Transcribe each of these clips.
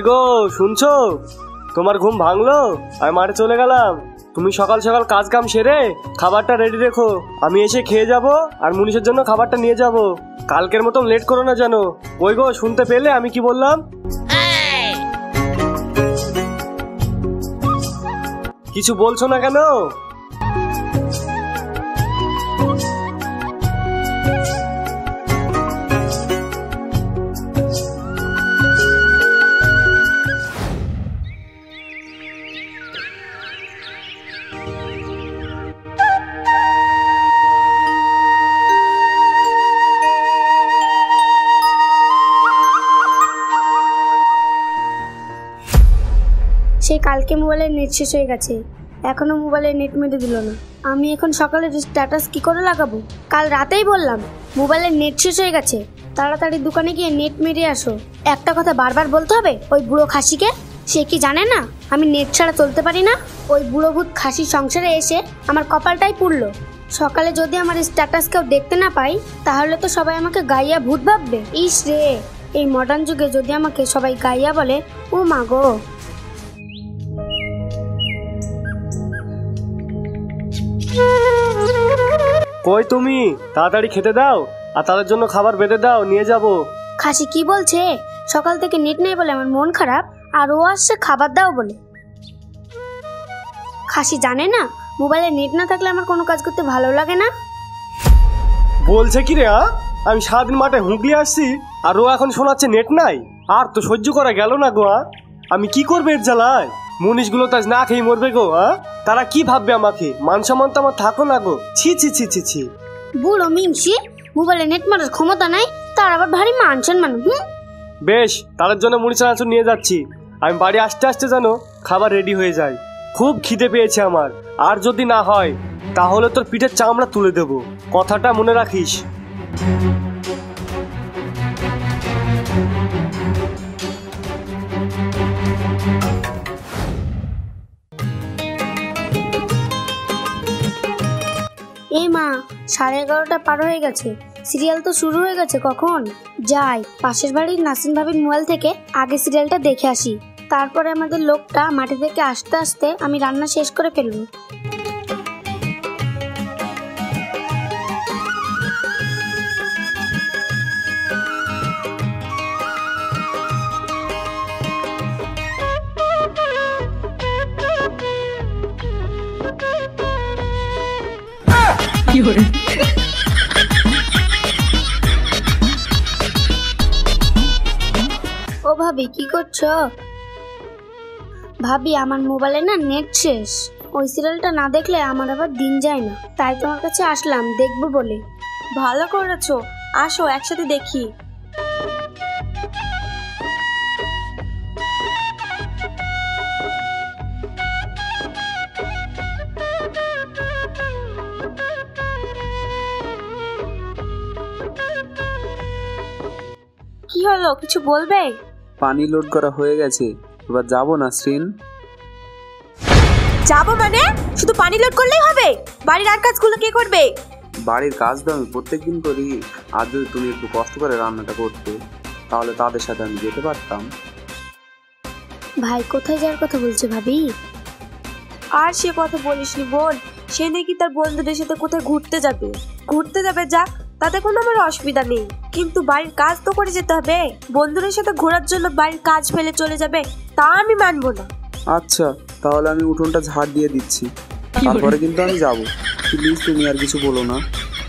কই গো শুনছো? তোমার ঘুম ভাঙলো? আমি মাঠে চলে গেলাম। তুমি সকাল সকাল কাজ কাম সেরে খাবারটা রেডি রেখো, আমি এসে খেয়ে যাব আর মুনিশের জন্য খাবারটা নিয়ে যাব। কালকের মতন লেট করো না যেন। কই গো শুনতে পেলে আমি কি বললাম? কিছু বলছো না কেন? সেই কালকে মোবাইলের নেট শেষ হয়ে গেছে, এখনো মোবাইলের নেট মেরে দিল না। আমি এখন সকালের স্ট্যাটাস কি করে লাগাবো? কাল রাতেই বললাম মোবাইলের নেট শেষ হয়ে গেছে, তাড়াতাড়ি দোকানে গিয়ে নেট মেরে আসো। একটা কথা বারবার বলতে হবে ওই বুড়ো খাসিকে? সে কি জানে না আমি নেট ছাড়া চলতে পারি না? ওই বুড়ো ভূত খাসির সংসারে এসে আমার কপালটাই পুড়লো। সকালে যদি আমার স্ট্যাটাস কেউ দেখতে না পাই তাহলে তো সবাই আমাকে গাইয়া ভূত ভাববে। ইস রে, এই মডার্ন যুগে যদি আমাকে সবাই গাইয়া বলে, ও মা গো। কই তুমি? তাড়াতাড়ি খেতে দাও আর তাদের জন্য খাবার বেঁধে দাও, নিয়ে যাব। খাসি কি বলছে? সকাল থেকে নেট নেই বলে আমার মন খারাপ, আর ও আসছে খাবার দাও বলে। খাসি জানে না মোবাইলে নেট না থাকলে আমার কোনো কাজ করতে ভালো লাগে না? বলছে কি রে? আমি সারাদিন মাঠে হুঁকলি আসছি আর ও এখন শোনাচ্ছে নেট নাই। আর তো সহ্য করা গেল না গো। আমি কি করবে এর জ্বালায়? মুনিশগুলো তো আজ না খেয়ে মরবে গো। তারা কি ভাববে আমাকে? মান সম্মান তো আমার থাকো না গো। ছি ছি ছি ছি ছি। বুড়ো মিমসি, মোবাইলে নেট মারার ক্ষমতা নাই, তার আবার ভারী মান সম্মান। বেশ, তাদের জন্য মুড়ি চানাচুর নিয়ে যাচ্ছি। আমি বাড়ি আসতে আসতে যেন খাবার রেডি হয়ে যায়। খুব খিদে পেয়েছে আমার। আর যদি না হয় তাহলে তোর পিঠের চামড়া তুলে দেব, কথাটা মনে রাখিস। এ মা, 11:30 পার হয়ে গেছে, সিরিয়াল তো শুরু হয়ে গেছে। কখন যাই পাশের বাড়ির নাসিন ভাবির মোবাইল থেকে আগে সিরিয়ালটা দেখে আসি, তারপরে আমাদের লোকটা মাঠে থেকে আসতে আসতে আমি রান্না শেষ করে ফেলবো। ও ভাবি, কি করছো? ভাবি, আমার মোবাইলে না নেট শেষ। ওই সিরিয়ালটা না দেখলে আমার আবার দিন যায় না, তাই তোমার কাছে আসলাম দেখবো বলে। ভালো করেছো, আসো একসাথে দেখি। কি হলো, কিছু বলবে? পানি লোড করা হয়ে গেছে, এবার যাবো নাসরিন। যাবো মানে? শুধু পানি লোড করলেই হবে? বাড়ির আর কাজগুলো কে করবে? বাড়ির কাজ তো আমি প্রত্যেকদিন করি। আর যদি তুমি একটু কষ্ট করে রান্নাটা করতে তাহলে তাদের সাথে আমি যেতে পারতাম। ভাই কোথায় যাওয়ার কথা বলছে ভাবি? আর সে কথা বলিসনি বোন, সে নাকি তার বন্ধুদের সাথে কোথায় ঘুরতে যাবে। যাক, তাতে কোনো আমার অসুবিধা নেই, কিন্তু বাড়ির কাজ তো করে যেতে হবে। বন্ধুদের সাথে ঘোরার জন্য বাড়ির কাজ ফেলে চলে যাবে, তা আমি মানবো না। আচ্ছা, তাহলে আমি উঠোনটা ঝাড় দিয়ে দিচ্ছি, তারপরে কিন্তু আমি যাবো। প্লিজ তুমি আর কিছু বলো না।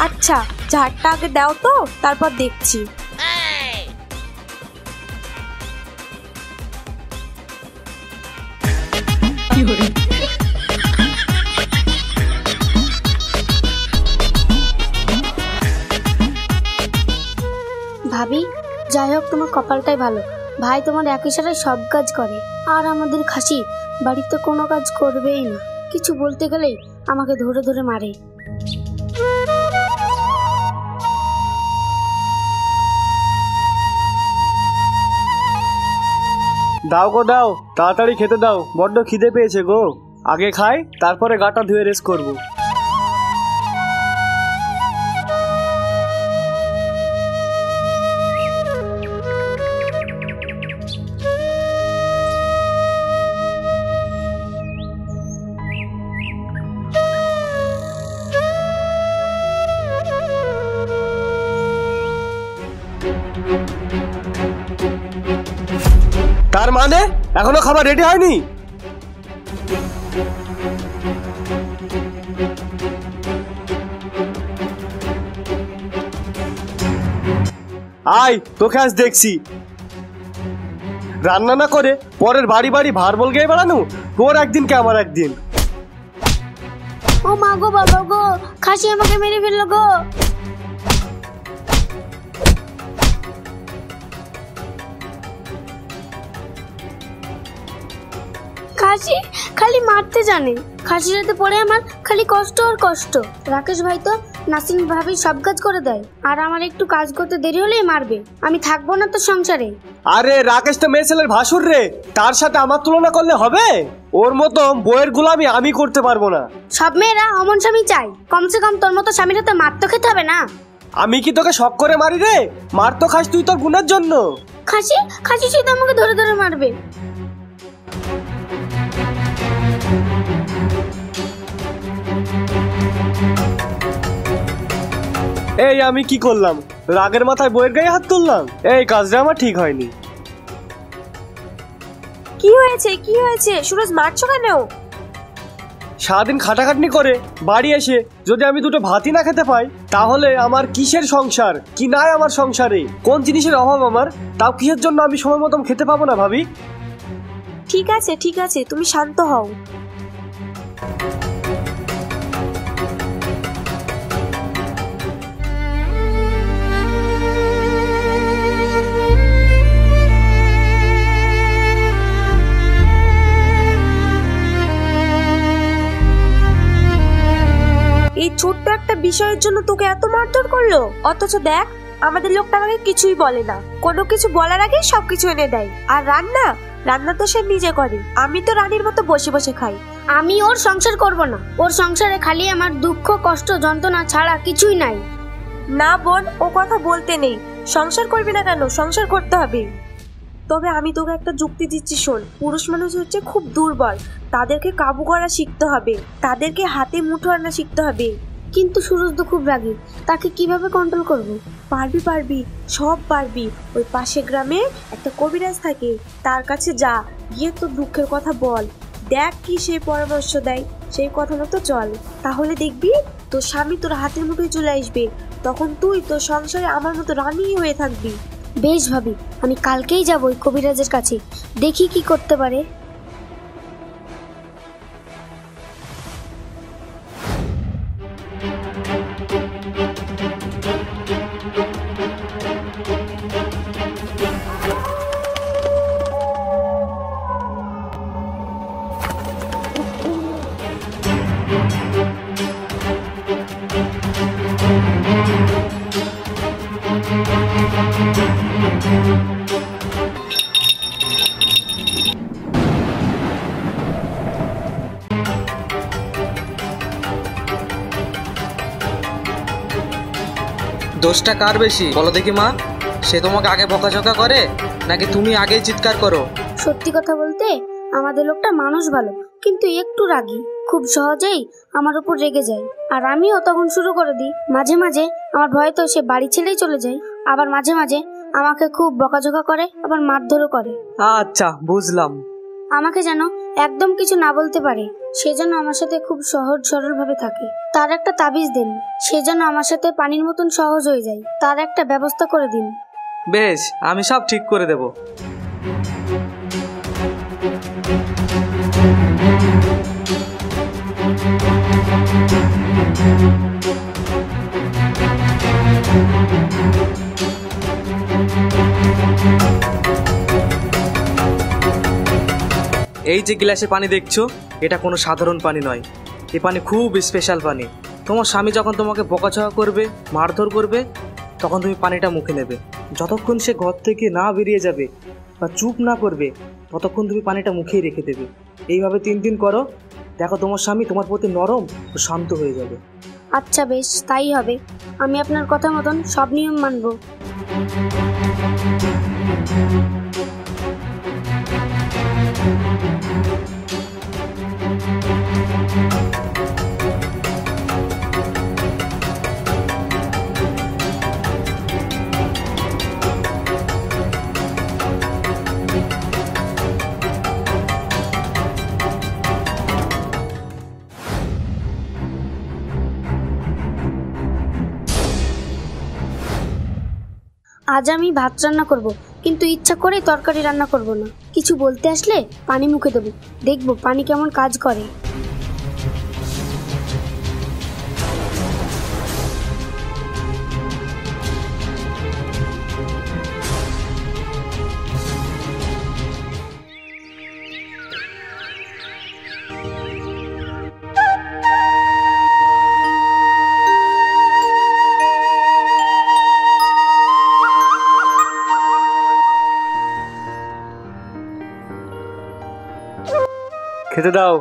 আচ্ছা, ঝাড়টা আগে দাও তো, তারপর দেখছি। ভাবি, যাই হোক তোমার কপালটাই ভালো, ভাই তোমার এক ইশারায় সব কাজ করে। আর আমাদের খাসি বাড়িতে কোনো কাজ করবেই না, কিছু বলতে গেলেই আমাকে ধরে ধরে মারে। দাও গো দাও, তাড়াতাড়ি খেতে দাও, বড্ড খিদে পেয়েছে গো। আগে খাই, তারপরে গাটা ধুয়ে রেস্ট করবো। তার মানে এখনো খাবার রেডি হয়নি? আয় তোকে আজ দেখছি। রান্না না করে পরের বাড়ি বাড়ি ভার বল গিয়ে বেড়ানো, তোর একদিন কে আমার একদিন। ও মা গো, বাবা গো, খাসি আমাকে মেরে ফেললো গো। খাসি খালি মারতে জানে, খাসির হাতে পড়ে আমার খালি কষ্ট আর কষ্ট। রাকেশ ভাই তো নাসিন ভাবি সব কাজ করে দেয়, আর আমার একটু কাজ করতে দেরি হলেই মারবে। আমি থাকবো না তো সংসারে। আরে রাকেশ তো মেয়ে ছেলের ভাসুর রে, তার সাথে আমার তুলনা করলে হবে? ওর মতো বইয়ের গুলামি আমি করতে পারবো না। সব মেয়েরা অমন স্বামী চাই, কমসে কম তোর মতো স্বামীর হাতে মার তো খেতে হবে না। আমি কি তোকে শখ করে মারি রে? মার তো খাস তুই তোর গুণের জন্য। খাসি খাসি শুধু আমাকে ধরে ধরে মারবে। এই আমি কি করলাম? রাগের মাথায় বইয়ের গায়ে হাত তুললাম? এই কাজটা আমার ঠিক হয়নি। কি হয়েছে, কি হয়েছে? সুরজ মারছো কেন? সারাদিন খাটাখাটনি করে বাড়ি এসে যদি আমি দুটো ভাতই না খেতে পাই, তাহলে আমার কিসের সংসার? কি নাই আমার সংসারে? কোন জিনিসের অভাব আমার? তাও কিসের জন্য আমি সময় মতন খেতে পাবো না ভাবি? ঠিক আছে ঠিক আছে, তুমি শান্ত হও। এই ছোট্ট একটা বিষয়ের জন্য তোকে এত মারধর করলো, অথচ দেখ আমাদের লোকটা আমাকে কিছুই বলে না, কোনো কিছু বলার আগে সবকিছু এনে দেয়। আর রান্না রান্না তো সে নিজে করে, আমি তো রানীর মতো বসে বসে খাই। আমি ওর সংসার করব না। ওর সংসারে খালি আমার দুঃখ কষ্ট যন্ত্রণা ছাড়া কিছুই নাই। না বোন, ও কথা বলতে নেই। সংসার করবি না কেন? সংসার করতে হবে। তবে আমি তোকে একটা যুক্তি দিচ্ছি, শোন। পুরুষ মানুষ হচ্ছে খুব দুর্বল, তাদেরকে কাবু করা শিখতে হবে, তাদেরকে হাতে মুঠো আনা শিখতে হবে। কিন্তু সুরজ তো খুব রাগী, তাকে কিভাবে কন্ট্রোল করব? পারবি পারবি, সব পারবি। ওই পাশে গ্রামে একটা কবিরাজ থাকে, তার কাছে যা, গিয়ে তোর দুঃখের কথা বল, দেখ কি সেই পরামর্শ দেয়, সেই কথা মতো চল। তাহলে দেখবি তোর স্বামী তোর হাতের মুঠোয় চলে আসবে, তখন তুই তোর সংসারে আমার মতো রানী হয়ে থাকবি। বেশ ভাবি, আমি কালকেই যাব ওই কবিরাজের কাছে, দেখি কি করতে পারে। দোষটা কার বেশি বলো দেখি মা? সে তোমাকে আগে বকাঝকা করে নাকি তুমি আগেই চিৎকার করো? সত্যি কথা বলতে আমাদের লোকটা মানুষ ভালো, কিন্তু একটু রাগী, খুব সহজেই আমার উপর রেগে যায়। আর আমিও তখন শুরু করে দিই। মাঝে মাঝে আমার ভয় তো সে বাড়ি ছেড়েই চলে যায়, আবার মাঝে মাঝে আমাকে খুব বকাঝকা করে, আবার মারধরও করে। আচ্ছা বুঝলাম। আমাকে যেন একদম কিছু না বলতে পারে, সেজন্য আমার সাথে খুব সহজ সরল ভাবে থাকে। তার একটা তাবিজ দিন, সেজন্য আমার সাথে পানির মতন সহজ হয়ে যায়। তার একটা ব্যবস্থা করে দিন। বেশ, আমি সব ঠিক করে দেব। এই যে গ্লাসে পানি দেখছো, এটা কোনো সাধারণ পানি নয়, এই পানি খুব স্পেশাল পানি। তোমার স্বামী যখন তোমাকে বকাঝকা করবে, মারধর করবে, তখন তুমি পানিটা মুখে নেবে। যতক্ষণ সে ঘর থেকে না বেরিয়ে যাবে বা চুপ না করবে, ততক্ষণ তুমি পানিটা মুখেই রেখে দেবে। এইভাবে 3 দিন করো, দেখো তোমার স্বামী তোমার প্রতি নরম ও শান্ত হয়ে যাবে। আচ্ছা বেশ, তাই হবে। আমি আপনার কথা মতন সব নিয়ম মানব। আজ আমি ভাত রান্না করব, কিন্তু ইচ্ছা করে তরকারি রান্না করব না। কিছু বলতে আসলে পানি মুখে দেবো, দেখবো পানি কেমন কাজ করে। খেতে দাও।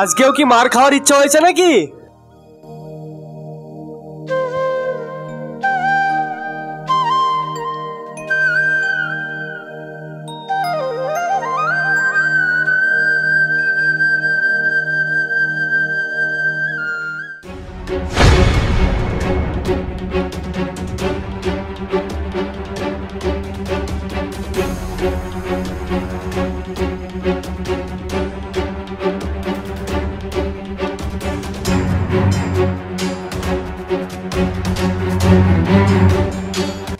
আজকেও কি মার খাওয়ার ইচ্ছা হয়েছে নাকি?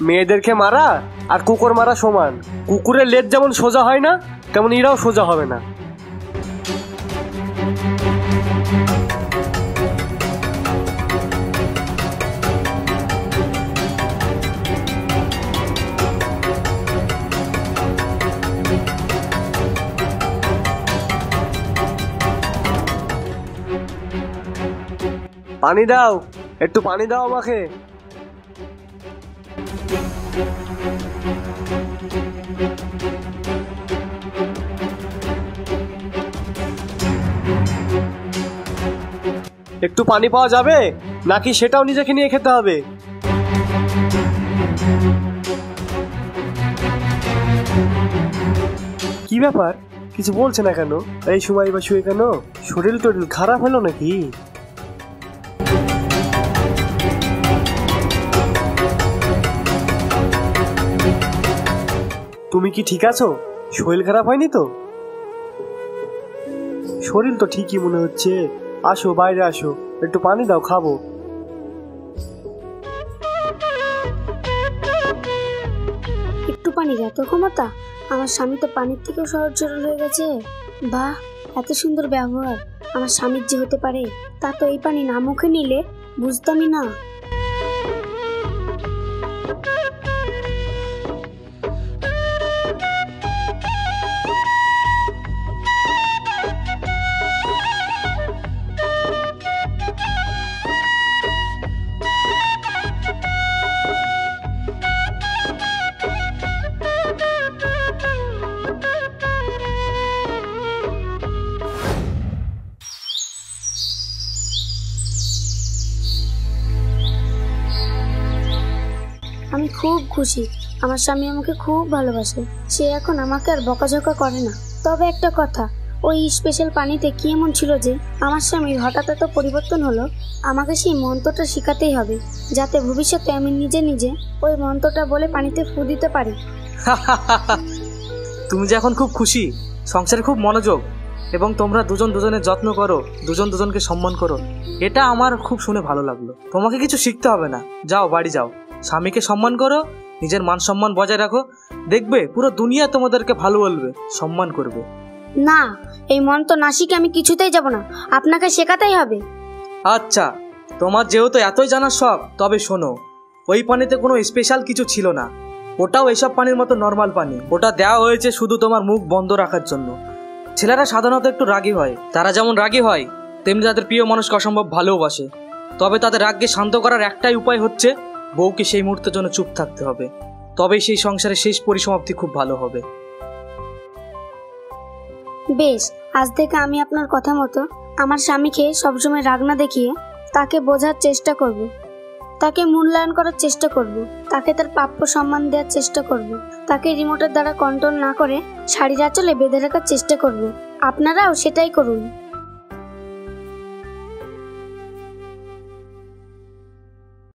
মেয়েদেরকে মারা আর কুকুর মারা সমান। কুকুরের লেজ যেমন সোজা হয় না, তেমন এরাও সোজা হবে না। পানি দাও, একটু পানি দাও আমাকে। একটু পানি পাওয়া যাবে নাকি সেটাও নিজেকে নিয়ে খেতে হবে? কি ব্যাপার, কিছু বলছে না কেন? এই সময় বা শুয়ে কেন? শরীর টরিল খারাপ হলো নাকি? তুমি কি ঠিক আছো? শরীর খারাপ হয়নি তো? শরীর তো ঠিকই মনে হচ্ছে। আসো, বাইরে আসো, একটু পানি দাও, খাবো। একটু পানির এত ক্ষমতা? আমার স্বামী তো পানির থেকেও সহজ সরল হয়ে গেছে। বাহ, এত সুন্দর ব্যবহার আমার স্বামীর যে হতে পারে, তা তো এই পানি না মুখে নিলে বুঝতামই না। আমি খুব খুশি, আমার স্বামী আমাকে খুব ভালোবাসে। সে এখন আমাকে আর বকাঝকা করে না। তবে একটা কথা, ওই স্পেশাল পানিতে কি এমন ছিল যে আমার স্বামীর হঠাৎ এত পরিবর্তন হলো? আমাকে সেই মন্ত্রটা শেখাতেই হবে, যাতে ভবিষ্যতে আমি নিজে নিজে ওই মন্ত্রটা বলে পানিতে ফু দিতে পারি। তুমি যে এখন খুব খুশি, সংসারে খুব মনোযোগ, এবং তোমরা দুজন দুজনের যত্ন করো, দুজন দুজনকে সম্মান করো, এটা আমার খুব শুনে ভালো লাগলো। তোমাকে কিছু শিখতে হবে না, যাও বাড়ি যাও, স্বামীকে সম্মান করো, নিজের মান সম্মান বজায় রাখো, দেখবে পুরো দুনিয়া তোমাদেরকে ভালো বলবে, সম্মান করবে। না, এই মন্ত্র না শিখে আমি কিছুতেই যাব না, আপনাকে শেখাতেই হবে। আচ্ছা, তোমার যেহেতু এতই জানার শখ, তবে শোনো, ওই পানিতে কোনো স্পেশাল কিছু ছিল না। ওটাও এসব পানির মতো নর্মাল পানি। ওটা দেওয়া হয়েছে শুধু তোমার মুখ বন্ধ রাখার জন্য। ছেলেরা সাধারণত একটু রাগী হয়, তারা যেমন রাগী হয় তেমনি তাদের প্রিয় মানুষকে অসম্ভব ভালোবাসে। তবে তাদের রাগকে শান্ত করার একটাই উপায় হচ্ছে বউকে সেই মুহূর্তের জন্য চুপ থাকতে হবে, তবেই সেই সংসারের শেষ পরিসমাপ্তি খুব ভালো হবে। বেশ, আজ থেকে আমি আপনার কথা মতো আমার স্বামীকে সবসময় রাগ না দেখিয়ে তাকে বোঝার চেষ্টা করব, তাকে মূল্যায়ন করার চেষ্টা করব, তাকে তার প্রাপ্য সম্মান দেওয়ার চেষ্টা করব, তাকে রিমোটের দ্বারা কন্ট্রোল না করে শাড়ির আঁচলে বেঁধে রাখার চেষ্টা করব। আপনারাও সেটাই করুন।